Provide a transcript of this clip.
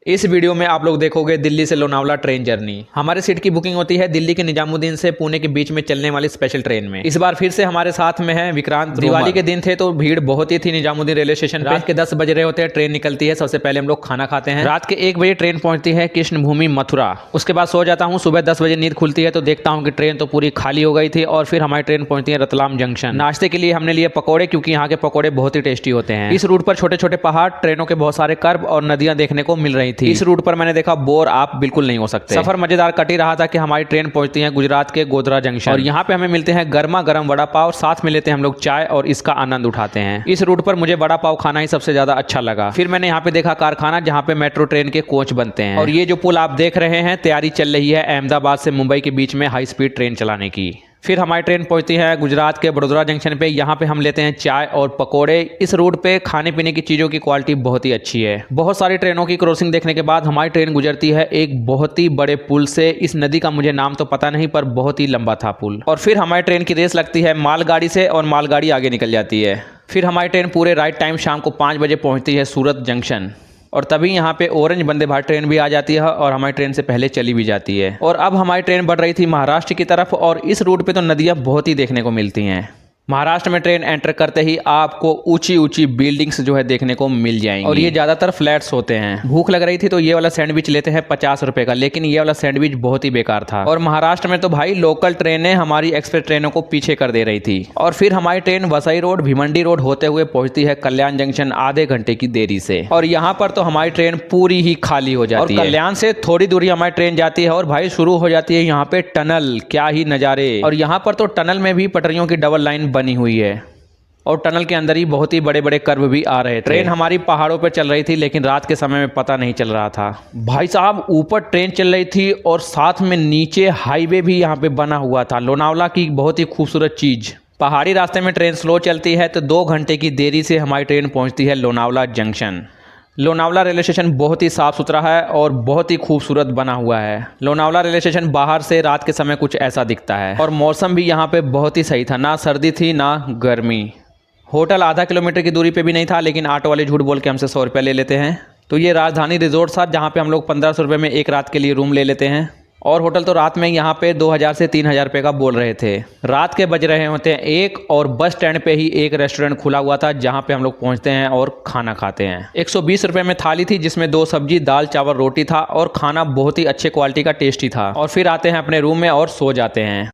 इस वीडियो में आप लोग देखोगे दिल्ली से लोनावला ट्रेन जर्नी। हमारे सीट की बुकिंग होती है दिल्ली के निजामुद्दीन से पुणे के बीच में चलने वाली स्पेशल ट्रेन में। इस बार फिर से हमारे साथ में है विक्रांत। दिवाली के दिन थे तो भीड़ बहुत ही थी निजामुद्दीन रेलवे स्टेशन पे। रात के 10 बज रहे होते हैं, ट्रेन निकलती है। सबसे पहले हम लोग खाना खाते हैं। रात के 1 बजे ट्रेन पहुंचती है कृष्ण भूमि मथुरा। उसके बाद सो जाता हूँ। सुबह 10 बजे नींद खुलती है तो देखता हूँ कि ट्रेन तो पूरी खाली हो गई थी और फिर हमारी ट्रेन पहुंचती है रतलाम जंक्शन। नाश्ते के लिए हमने लिए पकौड़े, क्योंकि यहाँ के पकौड़े बहुत ही टेस्टी होते हैं। इस रूट पर छोटे छोटे पहाड़, ट्रेनों के बहुत सारे कर्व और नदियां देखने को मिल रही थी। इस रूट पर मैंने देखा बोर आप बिल्कुल नहीं हो सकते। सफर मजेदार कट ही रहा था कि हमारी ट्रेन पहुंचती है गुजरात के गोधरा जंक्शन और यहाँ पे हमें मिलते हैं गर्मा गर्म वड़ा पाव, साथ में लेते हैं हम लोग चाय और इसका आनंद उठाते हैं। इस रूट पर मुझे वड़ा पाव खाना ही सबसे ज्यादा अच्छा लगा। फिर मैंने यहाँ पे देखा कारखाना जहाँ पे मेट्रो ट्रेन के कोच बनते हैं। और ये जो पुल आप देख रहे हैं, तैयारी चल रही है अहमदाबाद से मुंबई के बीच में हाई स्पीड ट्रेन चलाने की। फिर हमारी ट्रेन पहुंचती है गुजरात के बड़ोदरा जंक्शन पे। यहाँ पे हम लेते हैं चाय और पकोड़े। इस रूट पे खाने पीने की चीज़ों की क्वालिटी बहुत ही अच्छी है। बहुत सारी ट्रेनों की क्रॉसिंग देखने के बाद हमारी ट्रेन गुजरती है एक बहुत ही बड़े पुल से। इस नदी का मुझे नाम तो पता नहीं, पर बहुत ही लंबा था पुल। और फिर हमारी ट्रेन की रेस लगती है मालगाड़ी से और मालगाड़ी आगे निकल जाती है। फिर हमारी ट्रेन पूरे राइट टाइम शाम को 5 बजे पहुँचती है सूरत जंक्शन। और तभी यहाँ पे ऑरेंज वंदे भारत ट्रेन भी आ जाती है और हमारी ट्रेन से पहले चली भी जाती है। और अब हमारी ट्रेन बढ़ रही थी महाराष्ट्र की तरफ और इस रूट पे तो नदियाँ बहुत ही देखने को मिलती हैं। महाराष्ट्र में ट्रेन एंटर करते ही आपको ऊंची ऊंची बिल्डिंग्स जो है देखने को मिल जाएंगी और ये ज़्यादातर फ्लैट्स होते हैं। भूख लग रही थी तो ये वाला सैंडविच लेते हैं 50 रुपए का, लेकिन ये वाला सैंडविच बहुत ही बेकार था। और महाराष्ट्र में तो भाई लोकल ट्रेनें हमारी एक्सप्रेस ट्रेनों को पीछे कर दे रही थी। और फिर हमारी train Vasai road Bhiwandi road होते हुए पहुंचती है कल्याण जंक्शन आधे घंटे की देरी से। और यहाँ पर तो हमारी ट्रेन पूरी ही खाली हो जाती है। कल्याण से थोड़ी दूरी हमारी ट्रेन जाती है और भाई शुरू हो जाती है यहाँ पे टनल। क्या ही नज़ारे। और यहाँ पर तो टनल में भी पटरियों की डबल लाइन बनी हुई है और टनल के अंदर ही बहुत ही बड़े बड़े कर्व भी आ रहे थे। ट्रेन हमारी पहाड़ों पर चल रही थी, लेकिन रात के समय में पता नहीं चल रहा था। भाई साहब, ऊपर ट्रेन चल रही थी और साथ में नीचे हाईवे भी यहाँ पे बना हुआ था। लोनावला की बहुत ही खूबसूरत चीज। पहाड़ी रास्ते में ट्रेन स्लो चलती है तो 2 घंटे की देरी से हमारी ट्रेन पहुँचती है Lonavala junction. Lonavala railway station बहुत ही साफ़ सुथरा है और बहुत ही खूबसूरत बना हुआ है। लोनावला रेलवे स्टेशन बाहर से रात के समय कुछ ऐसा दिखता है और मौसम भी यहाँ पे बहुत ही सही था। ना सर्दी थी ना गर्मी। होटल आधा किलोमीटर की दूरी पे भी नहीं था, लेकिन ऑटो वाले झूठ बोल के हमसे 100 रुपये ले लेते हैं। तो ये राजधानी रिजोर्ट था जहाँ पे हम लोग 1500 रुपये में एक रात के लिए रूम ले लेते हैं। और होटल तो रात में यहाँ पे 2000 से 3000 रुपये का बोल रहे थे। रात के बज रहे होते हैं 1 और बस स्टैंड पे ही एक रेस्टोरेंट खुला हुआ था जहाँ पे हम लोग पहुँचते हैं और खाना खाते हैं। 120 रुपये में थाली थी जिसमें 2 सब्जी, दाल, चावल, रोटी था और खाना बहुत ही अच्छे क्वालिटी का टेस्टी था। और फिर आते हैं अपने रूम में और सो जाते हैं।